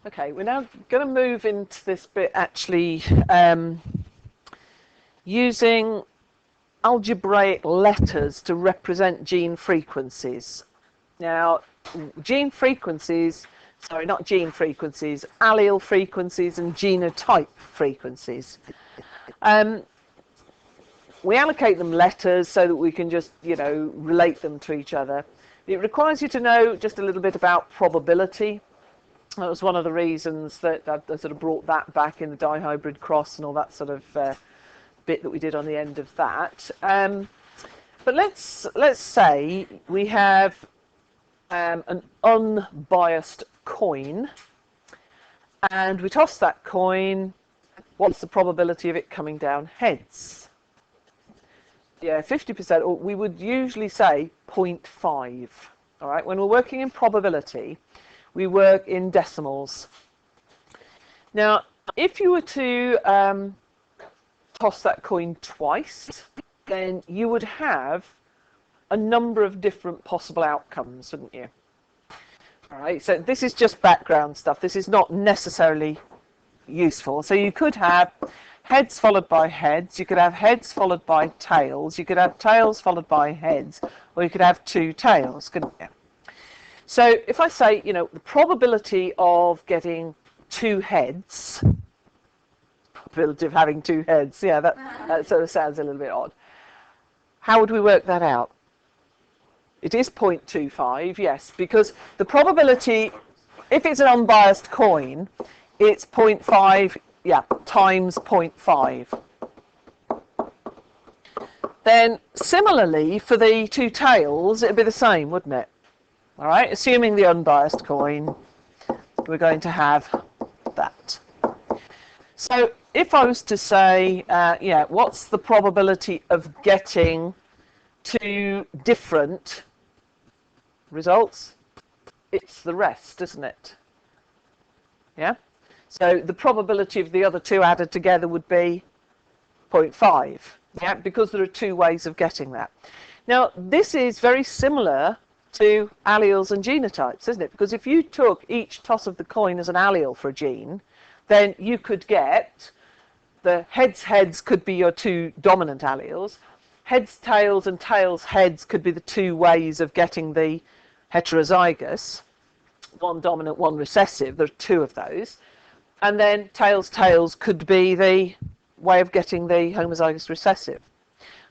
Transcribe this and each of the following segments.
Okay, we're now going to move into this bit actually using algebraic letters to represent gene frequencies. Now, gene frequencies, sorry, not gene frequencies, allele frequencies and genotype frequencies. We allocate them letters so that we can just, relate them to each other. It requires you to know just a little bit about probability. That was one of the reasons that I sort of brought that back in the dihybrid cross and all that sort of bit that we did on the end of that. But let's say we have an unbiased coin, and we toss that coin. What's the probability of it coming down heads? Yeah, 50%, or we would usually say 0.5. All right, when we're working in probability, we work in decimals. Now, if you were to toss that coin twice, then you would have a number of different possible outcomes, wouldn't you? All right, so this is just background stuff. This is not necessarily useful. So you could have heads followed by heads, you could have heads followed by tails, you could have tails followed by heads, or you could have two tails, couldn't you? So if I say, the probability of getting two heads, probability of having two heads, yeah, that sort of sounds a little bit odd. How would we work that out? It is 0.25, yes, because the probability, if it's an unbiased coin, it's 0.5, yeah, times 0.5. Then similarly for the two tails, it'd be the same, wouldn't it? All right, assuming the unbiased coin, we're going to have that. So if I was to say, what's the probability of getting two different results? It's the rest, isn't it? Yeah? So the probability of the other two added together would be 0.5, yeah, because there are two ways of getting that. Now, this is very similar to alleles and genotypes, isn't it? Because if you took each toss of the coin as an allele for a gene, then you could get the heads could be your two dominant alleles, heads tails and tails heads could be the two ways of getting the heterozygous, one dominant, one recessive. There are two of those. And then tails could be the way of getting the homozygous recessive.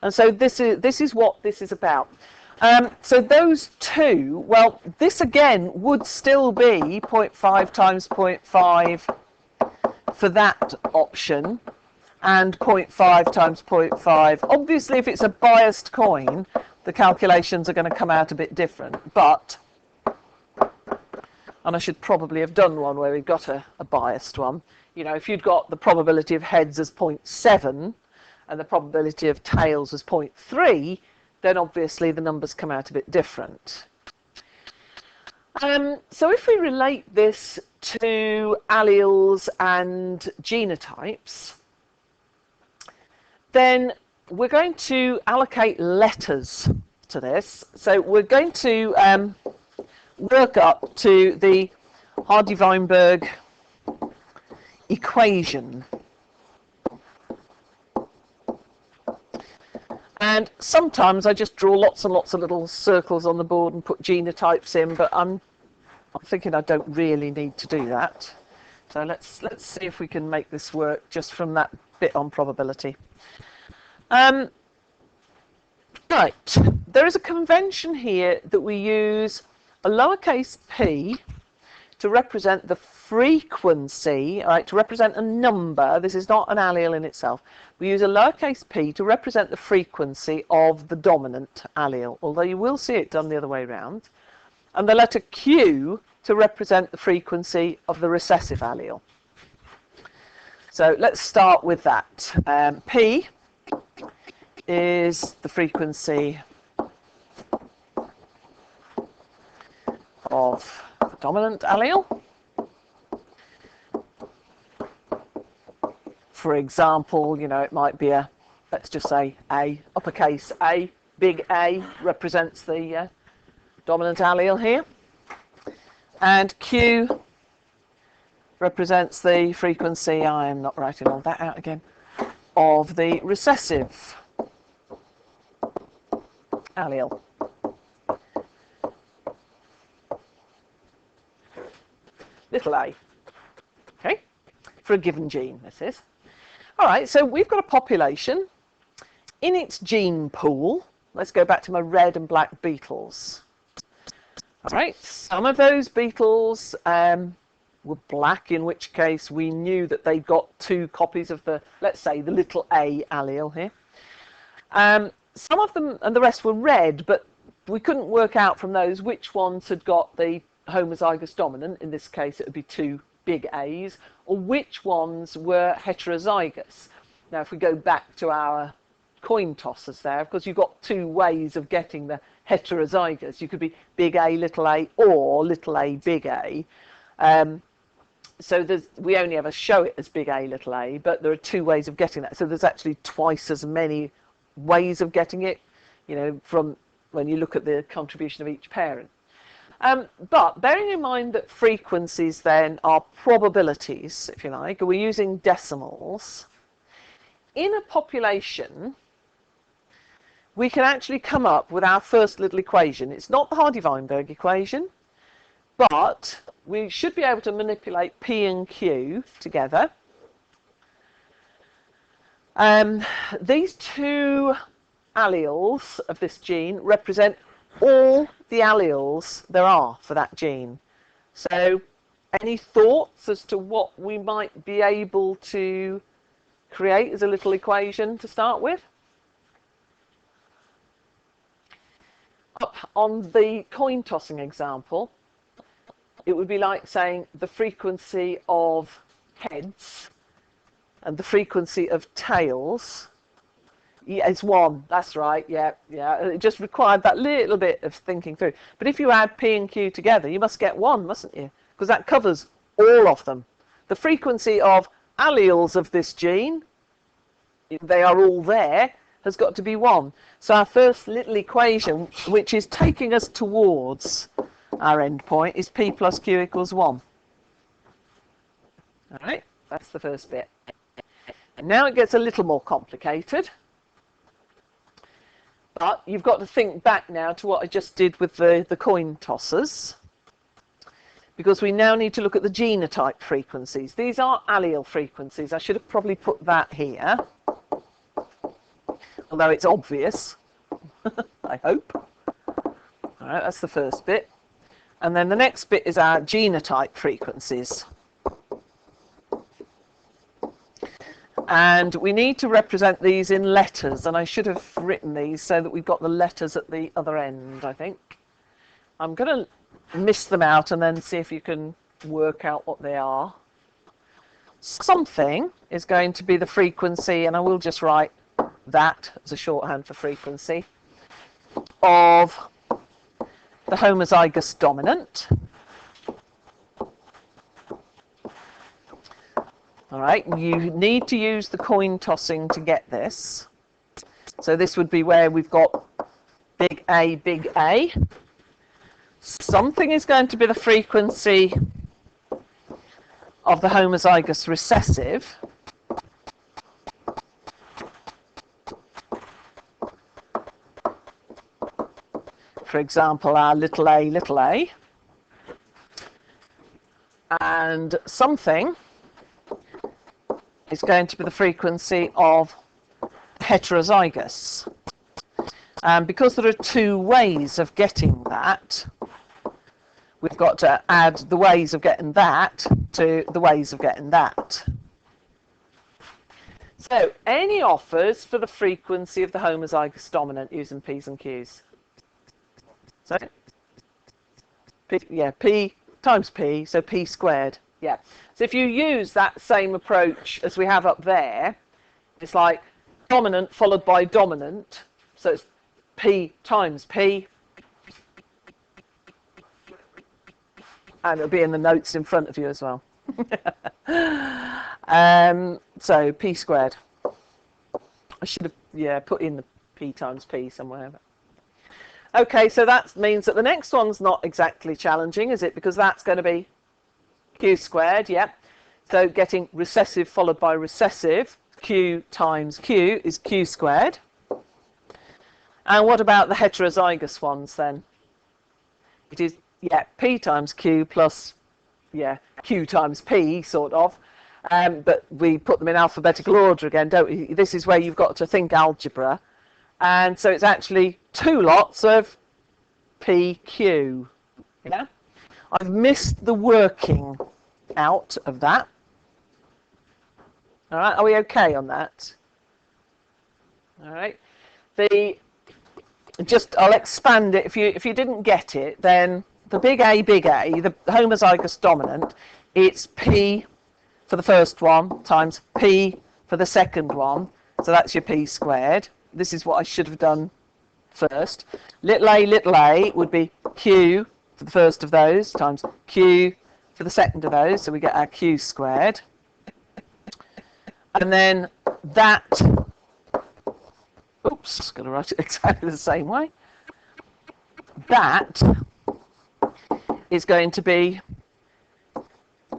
And so this is what this is about. So those two, well, this again would still be 0.5 times 0.5 for that option, and 0.5 times 0.5. Obviously, if it's a biased coin, the calculations are going to come out a bit different. But, and I should probably have done one where we've got a biased one. If you'd got the probability of heads as 0.7 and the probability of tails as 0.3, then obviously the numbers come out a bit different. So if we relate this to alleles and genotypes, then we're going to allocate letters to this. So we're going to work up to the Hardy-Weinberg equation. And sometimes I just draw lots and lots of little circles on the board and put genotypes in, but I'm thinking I don't really need to do that. So let's see if we can make this work just from that bit on probability. Right, there is a convention here that we use a lowercase p to represent the frequency, all right, to represent a number. This is not an allele in itself. We use a lowercase p to represent the frequency of the dominant allele, although you will see it done the other way around, and the letter q to represent the frequency of the recessive allele. So let's start with that. P is the frequency of the dominant allele. For example, it might be let's just say A, uppercase A, big A represents the dominant allele here. And Q represents the frequency, I am not writing all that out again, of the recessive allele. Little a. Okay, for a given gene, this is. All right, so we've got a population. In its gene pool, let's go back to my red and black beetles. All right, some of those beetles were black, in which case we knew that they got 2 copies of the, let's say, the little a allele here. Some of them and the rest were red, but we couldn't work out from those which ones had got the homozygous dominant. In this case, it would be 2 big A's, or which ones were heterozygous. Now, if we go back to our coin tossers there, of course, you've got 2 ways of getting the heterozygous. You could be big A, little a, or little a, big A. So we only ever show it as big A, little a, but there are 2 ways of getting that. So there's actually twice as many ways of getting it, you know, from when you look at the contribution of each parent. But bearing in mind that frequencies then are probabilities, if you like, and we're using decimals, in a population, we can actually come up with our first little equation. It's not the Hardy-Weinberg equation, but we should be able to manipulate P and Q together. These 2 alleles of this gene represent all the alleles there are for that gene. So any thoughts as to what we might be able to create as a little equation to start with? On the coin tossing example, it would be like saying the frequency of heads and the frequency of tails. Yeah, it's 1. That's right. Yeah. It just required that little bit of thinking through. But if you add P and Q together, you must get 1, mustn't you? Because that covers all of them. The frequency of alleles of this gene, they are all there, has got to be 1. So our first little equation, which is taking us towards our end point, is P plus Q equals 1. All right, that's the first bit. And now it gets a little more complicated. But you've got to think back now to what I just did with the coin tossers, because we now need to look at the genotype frequencies. These are allele frequencies. I should have probably put that here, although it's obvious, I hope. All right, that's the first bit. And then the next bit is our genotype frequencies. And we need to represent these in letters, and I should have written these so that we've got the letters at the other end, I think. I'm going to miss them out and then see if you can work out what they are. Something is going to be the frequency, and I will just write that as a shorthand for frequency, of the homozygous dominant. All right, you need to use the coin tossing to get this. So this would be where we've got big A, big A. Something is going to be the frequency of the homozygous recessive. For example, our little a, and something is going to be the frequency of heterozygous. And because there are 2 ways of getting that, we've got to add the ways of getting that to the ways of getting that. So, any offers for the frequency of the homozygous dominant using P's and Q's? So, P times P, so P squared. Yeah. So if you use that same approach as we have up there, it's like dominant followed by dominant. So it's P times P. And it'll be in the notes in front of you as well. So P squared. I should have put in the P times P somewhere. Okay, so that means that the next one's not exactly challenging, is it? Because that's going to be Q squared, yeah. So getting recessive followed by recessive, Q times Q is Q squared. And what about the heterozygous ones then? It is, yeah, P times Q plus, yeah, Q times P, sort of. But we put them in alphabetical order again, don't we? This is where you've got to think algebra. And so it's actually 2 lots of PQ. Yeah? I've missed the working out of that. All right, are we okay on that? All right. I'll expand it. If you didn't get it, then the big A, the homozygous dominant, it's P for the first one times P for the second one. So that's your P squared. This is what I should have done first. Little a would be Q for the first of those times Q for the second of those. So we get our Q squared. And then that, oops, going to write it exactly the same way. That is going to be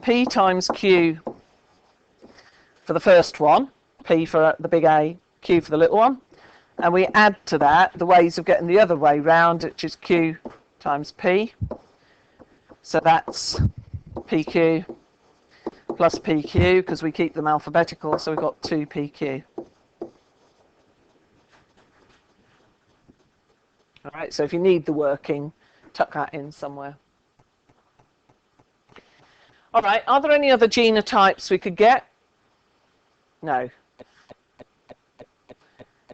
P times Q for the first one, P for the big A, Q for the little one. And we add to that the ways of getting the other way round, which is Q times P. So that's PQ plus PQ, because we keep them alphabetical, so we've got 2 PQ. All right, so if you need the working, tuck that in somewhere. All right, are there any other genotypes we could get? No.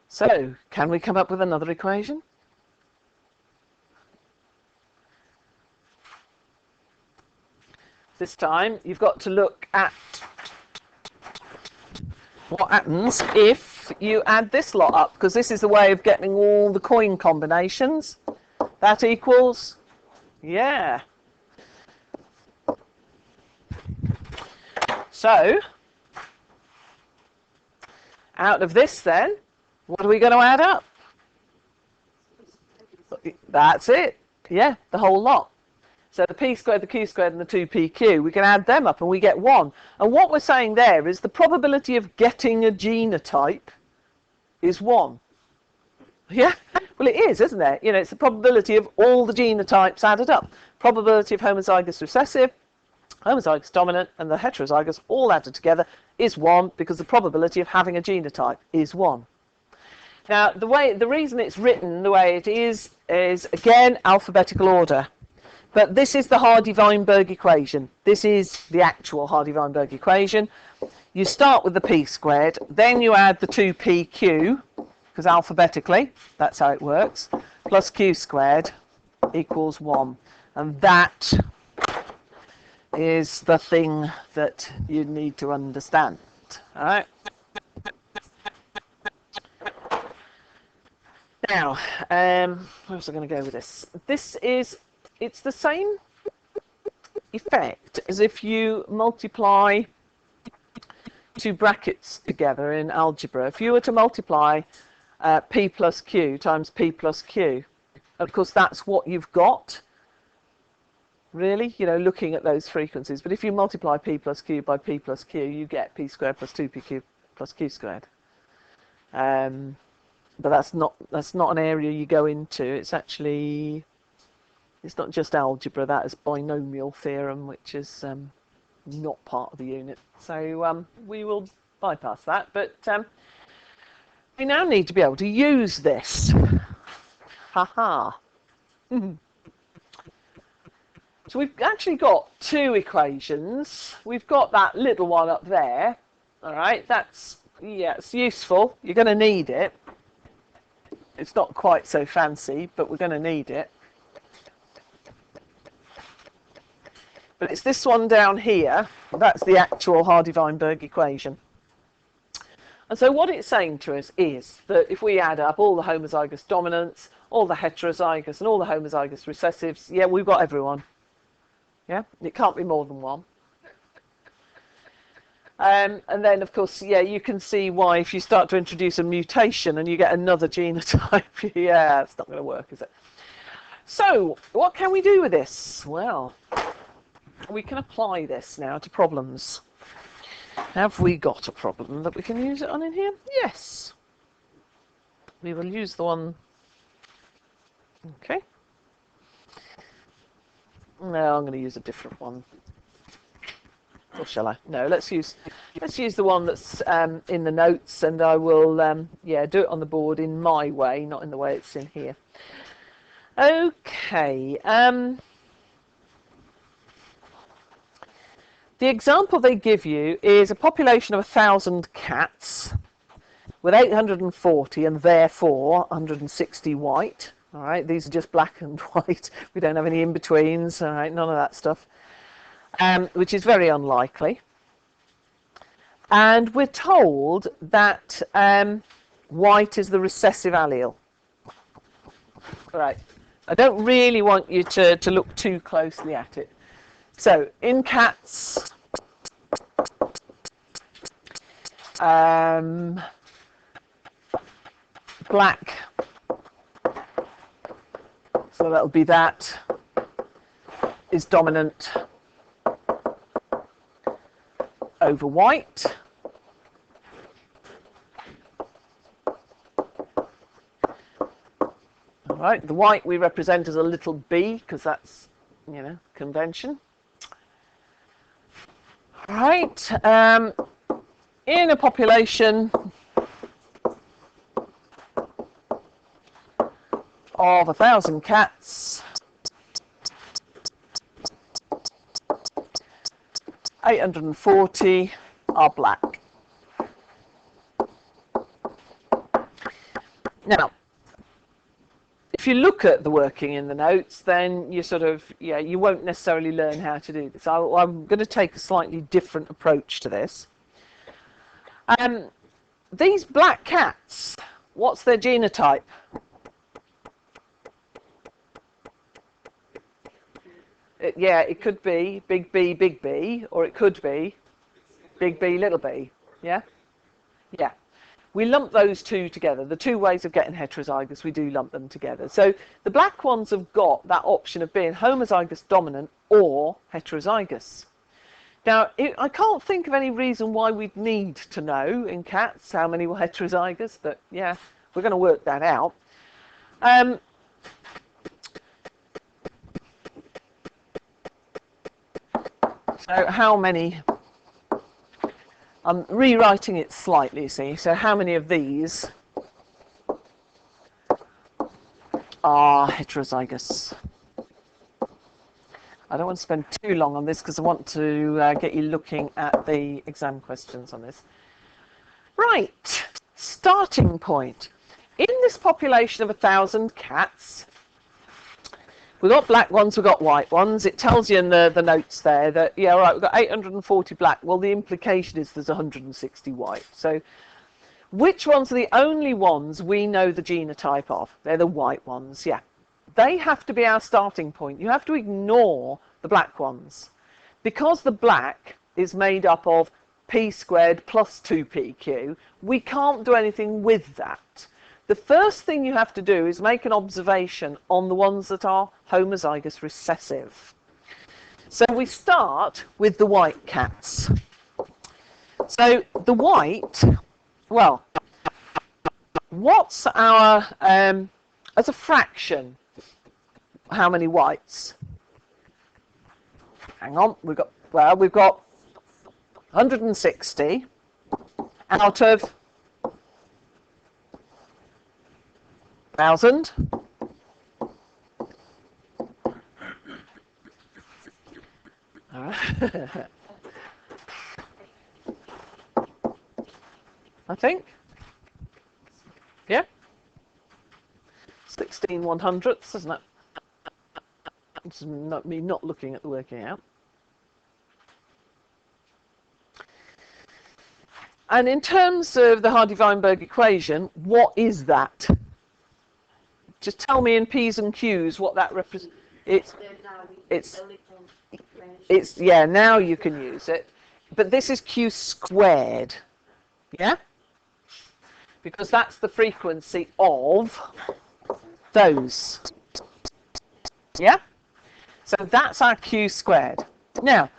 So, can we come up with another equation? This time, you've got to look at what happens if you add this lot up, because this is the way of getting all the coin combinations. That equals, yeah. So, out of this then, what are we going to add up? That's it. Yeah, the whole lot. So the P squared, the Q squared, and the 2PQ, we can add them up and we get 1. And what we're saying there is the probability of getting a genotype is 1. Yeah? Well, it is, isn't it? You know, it's the probability of all the genotypes added up. Probability of homozygous recessive, homozygous dominant, and the heterozygous all added together is 1, because the probability of having a genotype is 1. Now, the reason it's written the way it is again, alphabetical order. But this is the Hardy-Weinberg equation. This is the actual Hardy-Weinberg equation. You start with the P squared, then you add the 2PQ, because alphabetically, that's how it works, plus Q squared equals 1. And that is the thing that you need to understand. All right? Now, where was I going to go with this? It's the same effect as if you multiply 2 brackets together in algebra. If you were to multiply P plus Q times P plus Q, of course that's what you've got, really, you know, looking at those frequencies. But if you multiply P plus Q by P plus Q, you get P squared plus 2PQ plus Q squared. But that's not an area you go into. It's actually, it's not just algebra, that is binomial theorem, which is not part of the unit. So we will bypass that. But we now need to be able to use this. Haha. So we've actually got 2 equations. We've got that little one up there. All right, that's, yeah, it's useful. You're going to need it. It's not quite so fancy, but we're going to need it. But it's this one down here. That's the actual Hardy-Weinberg equation. And so what it's saying to us is that if we add up all the homozygous dominants, all the heterozygous, and all the homozygous recessives, yeah, we've got everyone. Yeah, it can't be more than 1. And then, of course, yeah, you can see why if you start to introduce a mutation and you get another genotype, yeah, it's not going to work, is it? So, what can we do with this? Well, we can apply this now to problems. Have we got a problem that we can use it on in here? Yes. We will use the one. Okay. No, I'm going to use a different one. Or shall I? No, let's use the one that's in the notes, and I will yeah, do it on the board in my way, not in the way it's in here. Okay. The example they give you is a population of 1,000 cats with 840 and therefore 160 white. All right, these are just black and white. We don't have any in-betweens. All right, none of that stuff, which is very unlikely. And we're told that white is the recessive allele. All right, I don't really want you to look too closely at it. So in cats, black, so that'll be that, is dominant over white. All right, the white we represent as a little b because that's, you know, convention. Right, in a population of 1,000 cats, 840 are black. Now, if you look at the working in the notes, then you sort of, yeah, you won't necessarily learn how to do this. I'm going to take a slightly different approach to this. These black cats, what's their genotype? Yeah, it could be big B, or it could be big B, little b. Yeah? Yeah. We lump those two together. The two ways of getting heterozygous, we do lump them together. So the black ones have got that option of being homozygous dominant or heterozygous. Now, I can't think of any reason why we'd need to know in cats how many were heterozygous, but yeah, we're going to work that out. So how many? I'm rewriting it slightly, see. So how many of these are heterozygous? I don't want to spend too long on this because I want to get you looking at the exam questions on this. Right, starting point. In this population of 1,000 cats, we've got black ones, we've got white ones. It tells you in the notes there that, yeah, all right, we've got 840 black. Well, the implication is there's 160 white. So which ones are the only ones we know the genotype of? They're the white ones, yeah. They have to be our starting point. You have to ignore the black ones. Because the black is made up of p squared plus 2pq, we can't do anything with that. The first thing you have to do is make an observation on the ones that are homozygous recessive. So we start with the white cats. So the white, well, what's our, as a fraction, how many whites? Hang on, we've got 160 out of 1,000. I think. Yeah. 16 100ths, isn't it? It's not me not looking at the working out. And in terms of the Hardy-Weinberg equation, what is that? Just tell me in P's and Q's what that represents. It's yeah, now you can use it. But this is Q squared. Yeah? Because that's the frequency of those. Yeah? So that's our Q squared. Now,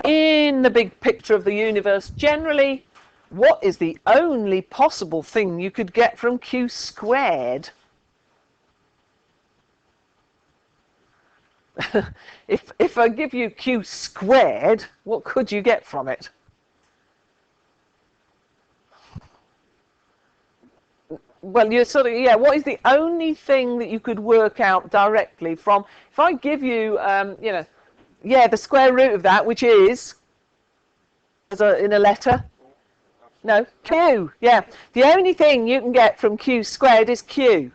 in the big picture of the universe, generally, what is the only possible thing you could get from Q squared? If I give you Q squared, what could you get from it? Well, you're sort of, yeah, what is the only thing that you could work out directly from, if I give you, you know, yeah, the square root of that, which is, in a letter? No, Q, yeah. The only thing you can get from Q squared is Q.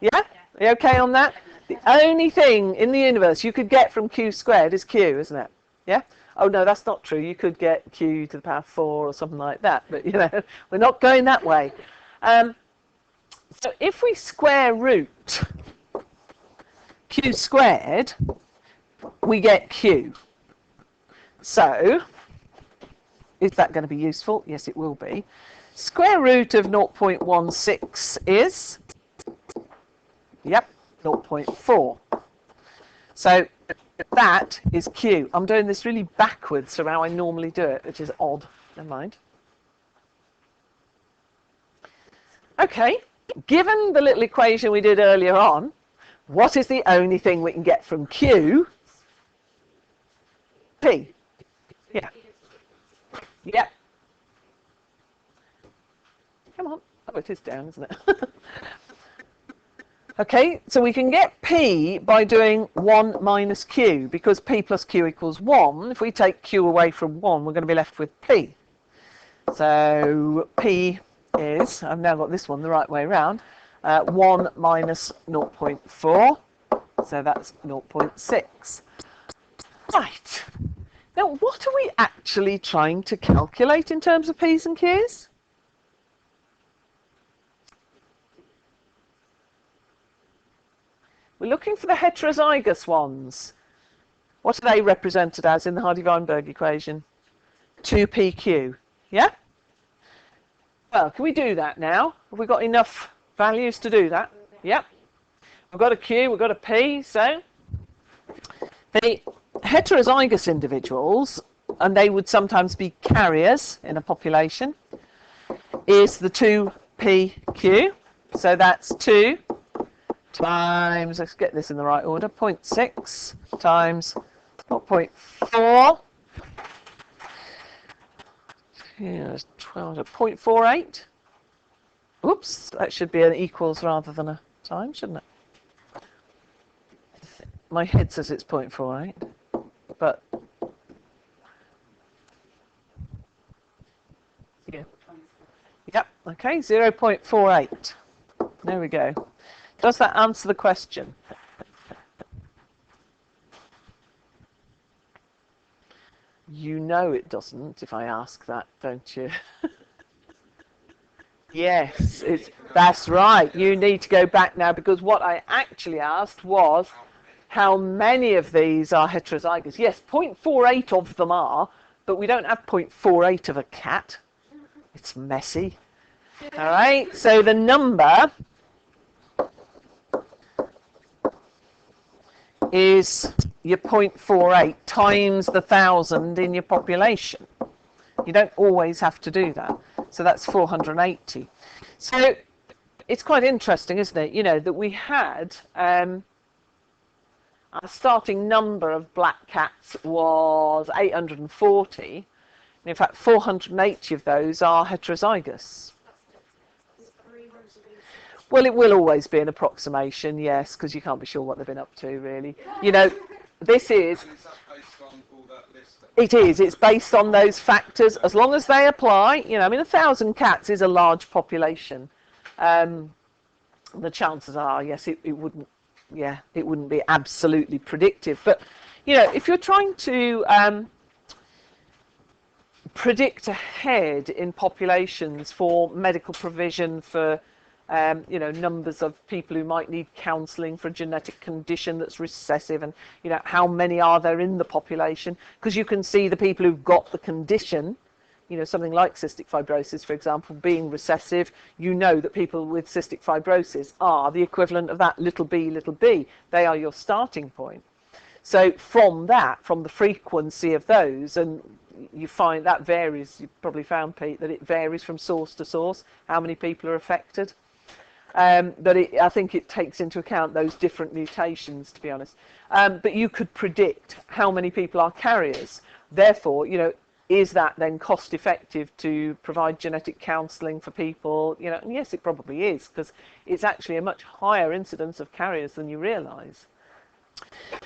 Yeah? Are you okay on that? The only thing in the universe you could get from Q squared is Q, isn't it? Yeah? Oh, no, that's not true. You could get Q to the power 4 or something like that. But, you know, we're not going that way. So if we square root Q squared, we get Q. So, is that going to be useful? Yes, it will be. Square root of 0.16 is, yep, 0.4. So that is Q. I'm doing this really backwards from how I normally do it, which is odd. Never mind. Okay, given the little equation we did earlier on, what is the only thing we can get from Q? P. Yeah. Yep. Come on. Oh, it is down, isn't it? Okay, so we can get P by doing 1 minus Q, because P plus Q equals 1. If we take Q away from 1, we're going to be left with P. So P is, I've now got this one the right way around, 1 minus 0.4, so that's 0.6. Right. Now, what are we actually trying to calculate in terms of P's and Q's? We're looking for the heterozygous ones. What are they represented as in the Hardy-Weinberg equation? 2pq. Yeah? Well, can we do that now? Have we got enough values to do that? Yep. We've got a q, we've got a p, so the heterozygous individuals, and they would sometimes be carriers in a population, is the 2pq. So that's 2 times, let's get this in the right order, 0.6 times 0.4. Yeah, 12, 0.48. Oops, that should be an equals rather than a time, shouldn't it? My head says it's 0.48, but yeah. Yep, okay, 0.48. There we go. Does that answer the question? You know it doesn't if I ask that, don't you? Yes, that's right. You need to go back now, because what I actually asked was how many of these are heterozygous. Yes, 0.48 of them are, but we don't have 0.48 of a cat. It's messy. All right, so the number is your 0.48 times the 1,000 in your population. You don't always have to do that. So that's 480. So it's quite interesting, isn't it? You know, that we had our starting number of black cats was 840. And in fact, 480 of those are heterozygous. Well, it will always be an approximation, yes, because you can't be sure what they've been up to, really. You know, this is... It is. It's based on those factors. As long as they apply, you know, I mean, 1,000 cats is a large population. The chances are, yes, it wouldn't, yeah, it wouldn't be absolutely predictive. But, you know, if you're trying to predict ahead in populations for medical provision, for you know, numbers of people who might need counselling for a genetic condition that's recessive, and you know, how many are there in the population, because you can see the people who've got the condition, you know, something like cystic fibrosis, for example, being recessive. You know that people with cystic fibrosis are the equivalent of that little b. They are your starting point. So from that, from the frequency of those, and you find that varies, you probably found, Pete, that it varies from source to source, how many people are affected. But I think it takes into account those different mutations, to be honest. But you could predict how many people are carriers. Therefore, is that then cost effective to provide genetic counselling for people? And yes, it probably is, because it's actually a much higher incidence of carriers than you realise.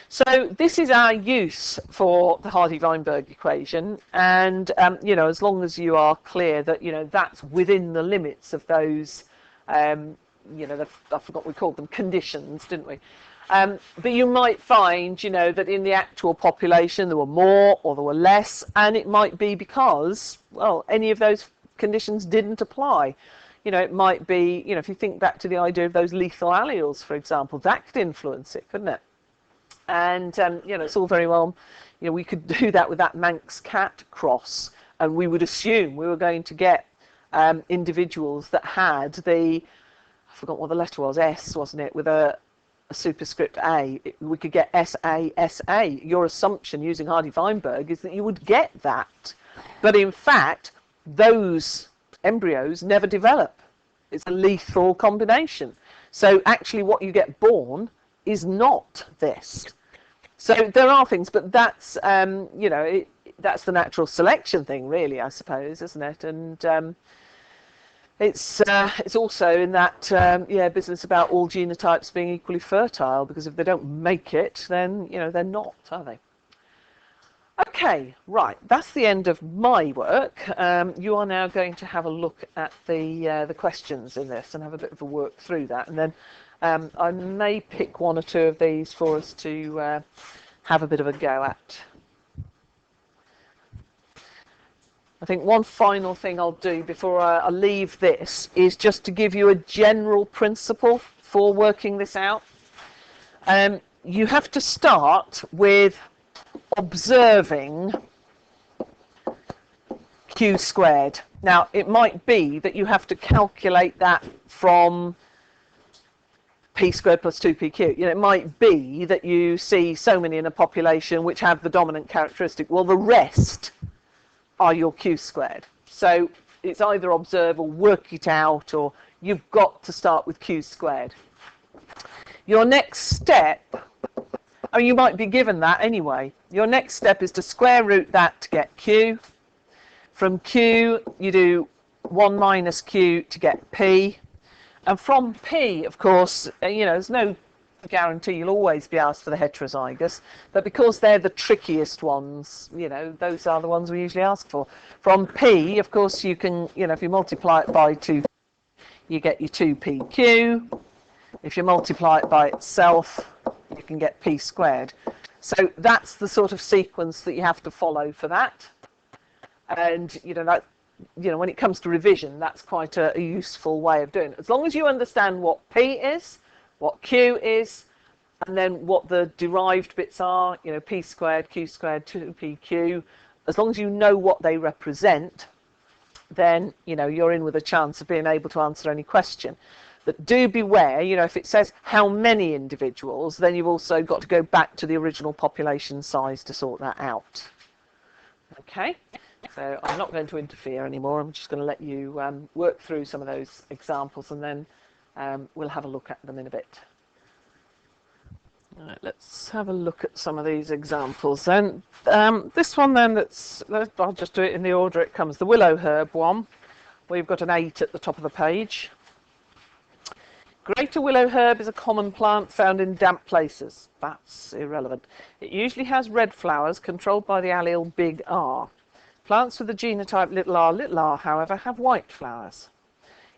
So this is our use for the Hardy-Weinberg equation, and as long as you are clear that that's within the limits of those, I forgot we called them conditions, didn't we? But you might find, that in the actual population there were more or there were less, and it might be because, well, any of those conditions didn't apply. It might be, if you think back to the idea of those lethal alleles, for example, that could influence it, couldn't it? And, it's all very well, we could do that with that Manx-cat cross, and we would assume we were going to get individuals that had I forgot what the letter was, S, wasn't it, with a superscript A. We could get SA. Your assumption using Hardy-Weinberg is that you would get that. But in fact, those embryos never develop. It's a lethal combination. So actually what you get born is not this. So there are things, but that's that's the natural selection thing, really, I suppose, isn't it? And it's also in that business about all genotypes being equally fertile, because if they don't make it, then they're not, are they? Okay, right. That's the end of my work. You are now going to have a look at the questions in this and have a bit of a work through that, and then I may pick one or two of these for us to have a bit of a go at. I think one final thing I'll do before I leave this is just to give you a general principle for working this out. You have to start with observing Q squared. Now, it might be that you have to calculate that from P squared plus 2PQ. It might be that you see so many in a population which have the dominant characteristic. Well, the rest are your Q squared. So it's either observe or work it out, or you've got to start with Q squared. Your next step, you might be given that anyway. Your next step is to square root that to get Q. From Q, you do 1 minus Q to get P. And from P, of course, there's no guarantee you'll always be asked for the heterozygous, but because they're the trickiest ones, those are the ones we usually ask for. From P, of course, you can, if you multiply it by 2, you get your 2PQ. If you multiply it by itself, you can get P squared. So that's the sort of sequence that you have to follow for that. And, when it comes to revision, that's quite a useful way of doing it. As long as you understand what P is, what Q is, and then what the derived bits are, P squared, Q squared, 2PQ, as long as you know what they represent, then, you're in with a chance of being able to answer any question. But do beware, if it says how many individuals, then you've also got to go back to the original population size to sort that out. Okay? So I'm not going to interfere anymore. I'm just going to let you work through some of those examples, and then we'll have a look at them in a bit. All right, let's have a look at some of these examples. Then this one, then, I'll just do it in the order it comes. The willow herb one, we've got an 8 at the top of the page. Greater willow herb is a common plant found in damp places. That's irrelevant. It usually has red flowers controlled by the allele big R. Plants with the genotype little r, however, have white flowers.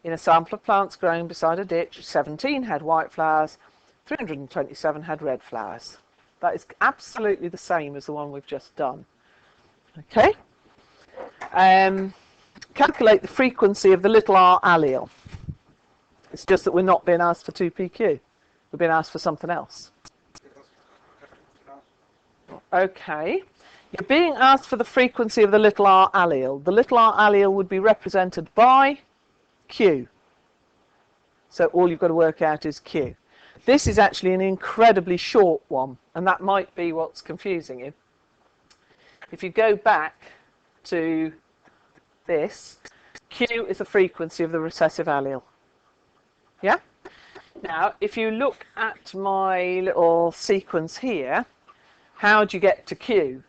In a sample of plants growing beside a ditch, 17 had white flowers, 327 had red flowers. That is absolutely the same as the one we've just done. Okay? Calculate the frequency of the little r allele. It's just that we're not being asked for 2PQ. We're being asked for something else. Okay. You're being asked for the frequency of the little r allele. The little r allele would be represented by Q. So all you've got to work out is Q. This is actually an incredibly short one, and that might be what's confusing you. If you go back to this, Q is the frequency of the recessive allele. Yeah? Now, if you look at my little sequence here, how do you get to Q?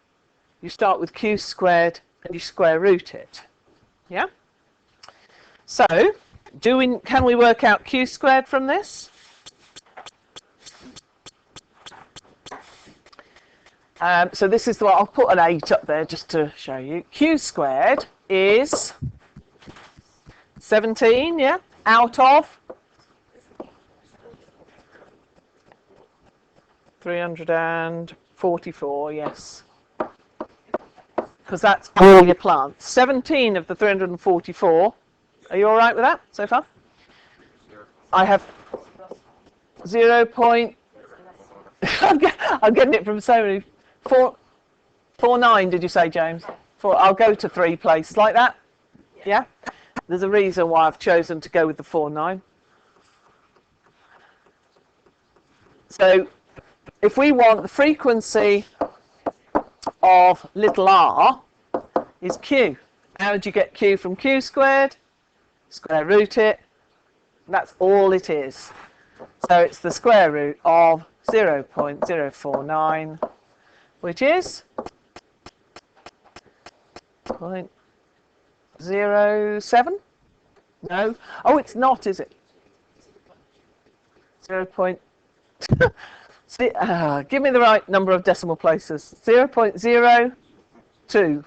You start with Q squared and you square root it. Yeah? So, can we work out Q squared from this? So this is I'll put an 8 up there just to show you. Q squared is 17, yeah, out of 344, yes. Because that's all your plants. 17 of the 344. Are you all right with that so far? I have 0. I'm getting it from so many. 4.9, did you say, James? I'll go to 3 places like that. Yeah? There's a reason why I've chosen to go with the 4.9. So if we want the frequency of little r is Q. How do you get Q from Q squared? Square root it. That's all it is. So it's the square root of 0.049, which is 0.07? No. Oh, it's not, is it? 0. Give me the right number of decimal places. 0.02.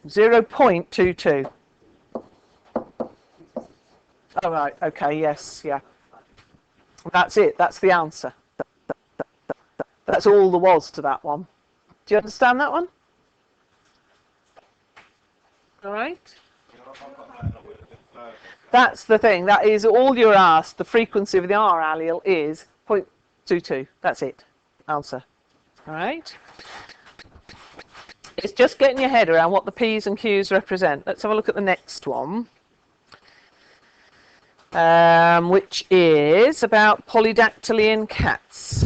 0.22. All right. Okay. Yes. Yeah. That's it. That's the answer. That's all there was to that one. Do you understand that one? All right. That's the thing. That is all you're asked. The frequency of the R allele is 0.22. That's it. Answer. All right. It's just getting your head around what the P's and Q's represent. Let's have a look at the next one, which is about polydactyly in cats.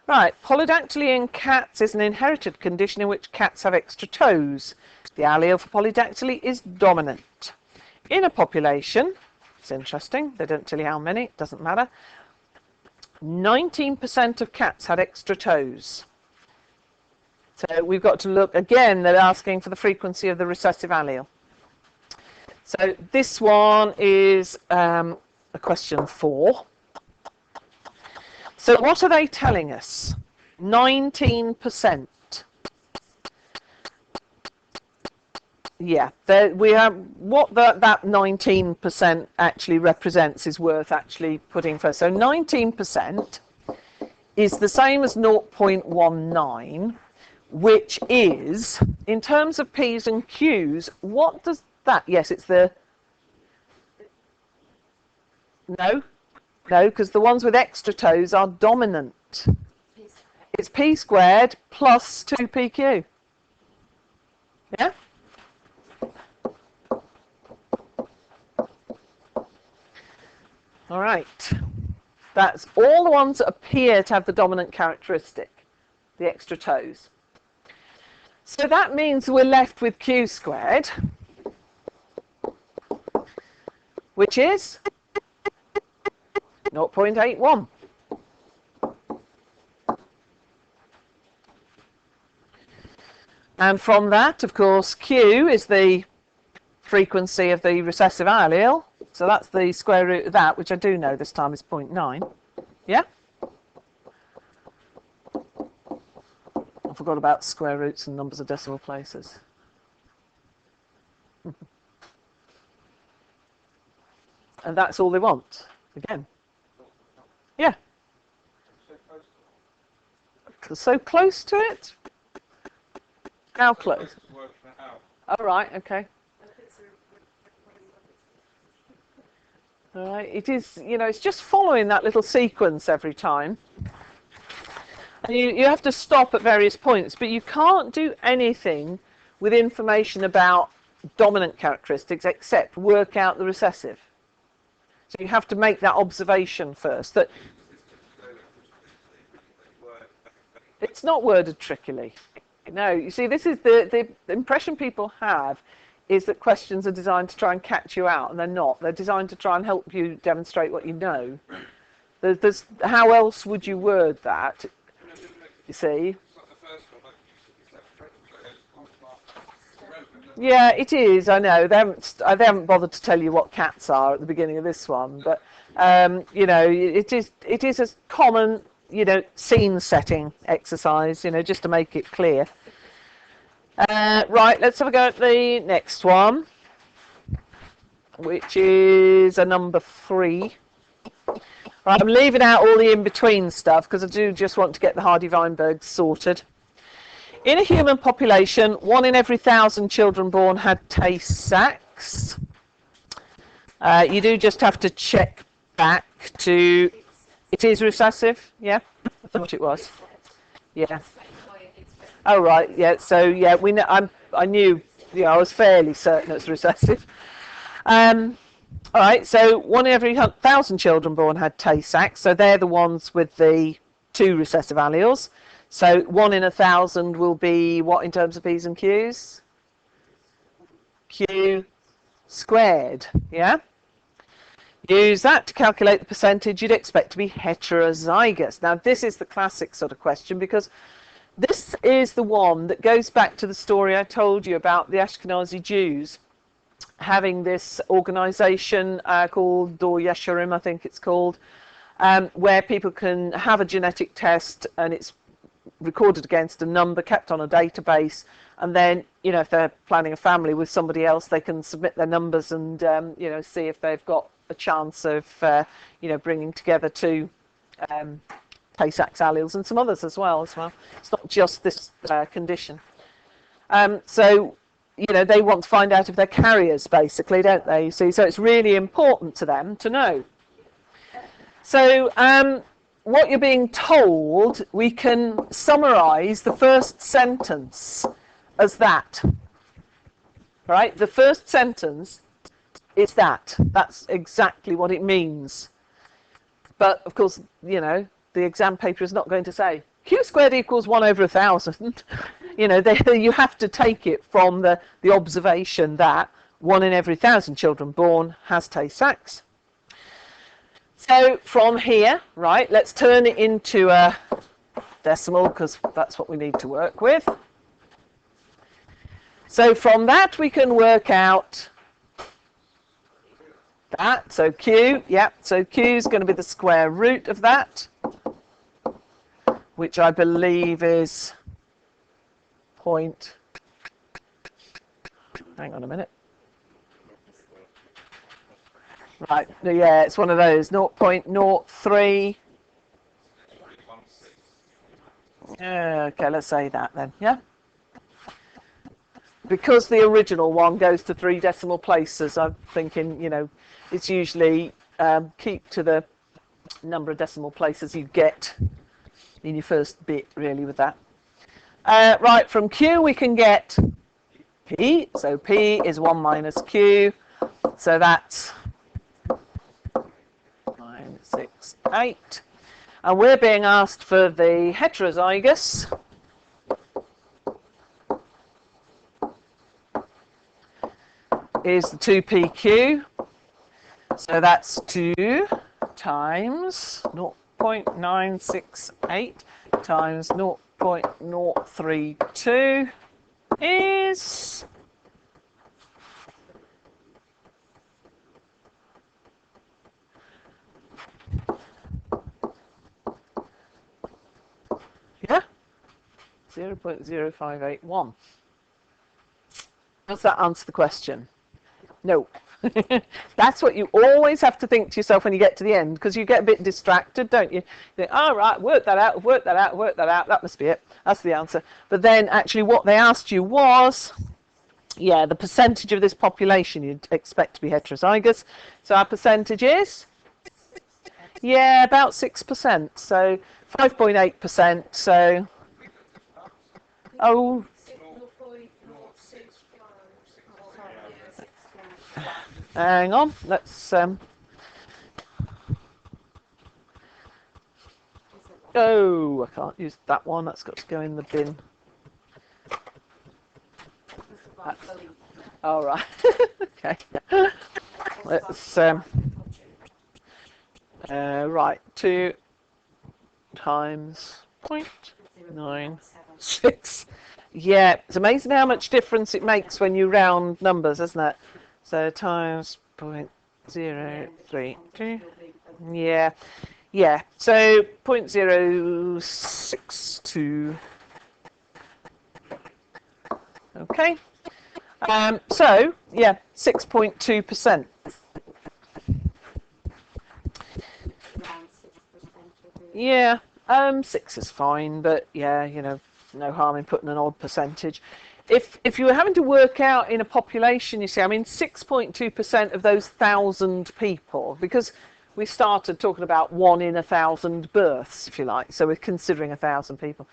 Right, polydactyly in cats is an inherited condition in which cats have extra toes. The allele for polydactyly is dominant. In a population, it's interesting, they don't tell you how many, it doesn't matter, 19% of cats had extra toes. So we've got to look, again, they're asking for the frequency of the recessive allele. So this one is a question 4. So what are they telling us? 19%. Yeah, we have what that 19% actually represents is worth actually putting first. So 19% is the same as 0.19, which is, in terms of P's and Q's, what does that? Yes, it's the no, because the ones with extra toes are dominant. It's P squared plus 2PQ. Yeah. All right, that's all the ones that appear to have the dominant characteristic, the extra toes. So that means we're left with Q squared, which is 0.81. And from that, of course, Q is the frequency of the recessive allele. So that's the square root of that, which I do know this time is 0.9. Yeah? I forgot about square roots and numbers of decimal places. And that's all they want, again. Yeah. So close to it? How close? All right, okay. All right, it is, it's just following that little sequence every time. And you have to stop at various points, but you can't do anything with information about dominant characteristics, except work out the recessive. So you have to make that observation first. That it's not worded trickily. No, you see, this is the impression people have is that questions are designed to try and catch you out, and they're not. They're designed to try and help you demonstrate what you know. How else would you word that? You see? Yeah, it is. I know they haven't bothered to tell you what cats are at the beginning of this one, but you know, it is a common, you know, scene setting exercise, you know, just to make it clear. Right, let's have a go at the next one, which is a number 3. Right, I'm leaving out all the in-between stuff because I do just want to get the Hardy-Weinberg sorted. In a human population, 1 in every 1,000 children born had Tay-Sachs. You do just have to check back to... It is recessive, yeah? I thought it was. Yeah. Oh, right, yeah, so, yeah, we know, I knew, you know, I was fairly certain it's recessive. All right, so 1 in every 1,000 children born had Tay-Sachs, so they're the ones with the 2 recessive alleles. So 1 in 1,000 will be what in terms of P's and Q's? Q squared, yeah? Use that to calculate the percentage you'd expect to be heterozygous. Now this is the classic sort of question because this is the one that goes back to the story I told you about the Ashkenazi Jews having this organization called Dor Yesharim, I think it's called, where people can have a genetic test and it's recorded against a number, kept on a database, and then, you know, if they're planning a family with somebody else, they can submit their numbers and, you know, see if they've got a chance of, you know, bringing together 2 Tay-Sachs alleles and some others as well. It's not just this condition. So, you know, they want to find out if they're carriers, basically, don't they? See, so it's really important to them to know. So, what you're being told, we can summarize the first sentence as that. Right? The first sentence is that. That's exactly what it means. But, of course, you know, the exam paper is not going to say Q squared equals 1 over 1,000. You know, you have to take it from the observation that 1 in every 1,000 children born has Tay-Sachs. So from here, right, let's turn it into a decimal because that's what we need to work with. So from that we can work out that. So Q, yeah, so Q is going to be the square root of that, which I believe is hang on a minute. Right, yeah, it's one of those, 0.03. Okay, let's say that then, yeah? Because the original one goes to 3 decimal places, I'm thinking, you know, it's usually keep to the number of decimal places you get in your first bit, really, with that. Right, from Q we can get P, so P is 1 minus Q, so that's 968, and we're being asked for the heterozygous, is the 2PQ, so that's 2 times 0.968 times 0.032 is yeah 0.0581. Does that answer the question? No. That's what you always have to think to yourself when you get to the end, because you get a bit distracted, don't you? You think, oh, right, work that out, that must be it. That's the answer. But then actually what they asked you was, yeah, the percentage of this population you'd expect to be heterozygous. So our percentage is, yeah, about 6%. So 5.8%. So, oh, Hang on, let's oh, I can't use that one, that's got to go in the bin. All right. Okay. Let's right, 2 times 0.96. Yeah, it's amazing how much difference it makes when you round numbers, isn't it? So times 0.032. Yeah, yeah. So 0.062. Okay. So yeah, 6.2%. Yeah, 6 is fine, but yeah, you know, no harm in putting an odd percentage. If you were having to work out in a population, you see, I mean, 6.2% of those 1,000 people, because we started talking about 1 in 1,000 births, if you like, so we're considering 1,000 people.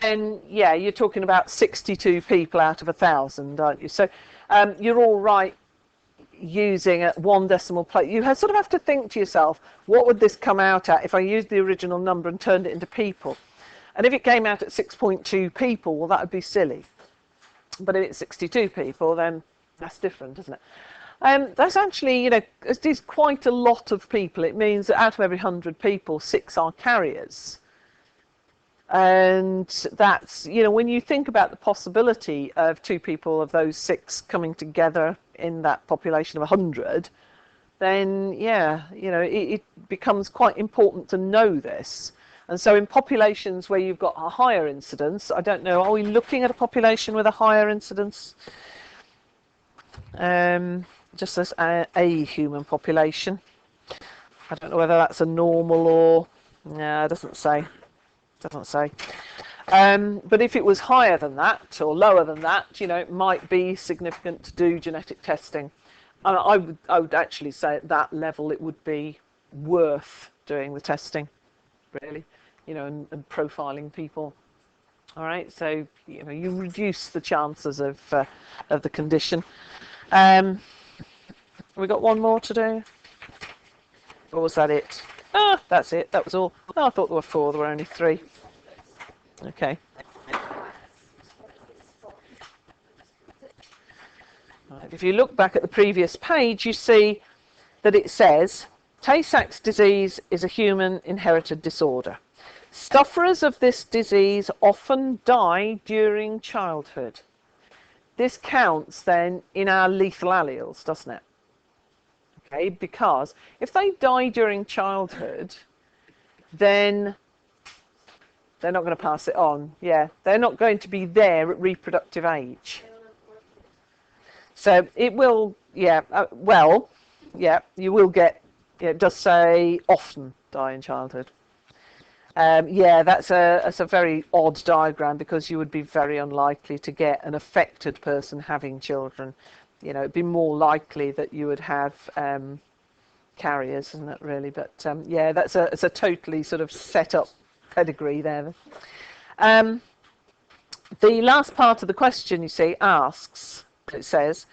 Then, yeah, you're talking about 62 people out of 1,000, aren't you? So you're all right using at 1 decimal place. You sort of have to think to yourself, what would this come out at if I used the original number and turned it into people? And if it came out at 6.2 people, well, that would be silly. But if it's 62 people, then that's different, isn't it? That's actually, you know, it is quite a lot of people. It means that out of every 100 people, 6 are carriers. And that's, you know, when you think about the possibility of 2 people of those 6 coming together in that population of 100, then yeah, you know, it becomes quite important to know this. And so in populations where you've got a higher incidence, I don't know, are we looking at a population with a higher incidence? Just as a human population. I don't know whether that's a normal or, no, it doesn't say. Doesn't say. But if it was higher than that or lower than that, you know, it might be significant to do genetic testing. I would actually say at that level it would be worth doing the testing, really, you know, and profiling people. All right, so you know you reduce the chances of the condition. We got one more to do, or was that it? Ah, that's it. That was all. Oh, I thought there were 4. There were only 3. Okay. Right. If you look back at the previous page, you see that it says Tay-Sachs disease is a human inherited disorder. Sufferers of this disease often die during childhood. This counts then in our lethal alleles, doesn't it? Okay, because if they die during childhood, then they're not going to pass it on. Yeah, they're not going to be there at reproductive age. So it will, yeah, well, yeah, you will get, yeah, it does say often die in childhood. Yeah, that's a very odd diagram because you would be very unlikely to get an affected person having children. You know, it'd be more likely that you would have carriers, isn't it, really? But yeah, it's a totally sort of set up pedigree there. The last part of the question, you see, asks, it says,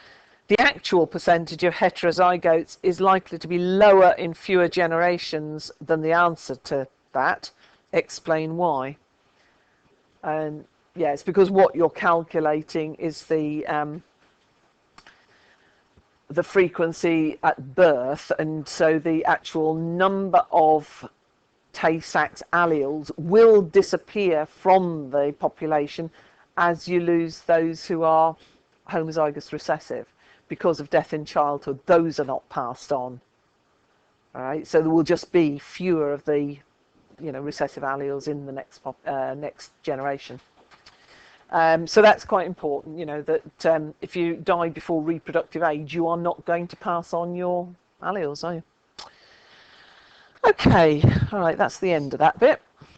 the actual percentage of heterozygotes is likely to be lower in fewer generations than the answer to that. Explain why. And yeah, it's because what you're calculating is the frequency at birth, and so the actual number of Tay-Sachs alleles will disappear from the population as you lose those who are homozygous recessive because of death in childhood. Those are not passed on. All right, so there will just be fewer of the, you know, recessive alleles in the next generation. So that's quite important, you know, that if you die before reproductive age, you are not going to pass on your alleles, are you? Okay, all right, that's the end of that bit.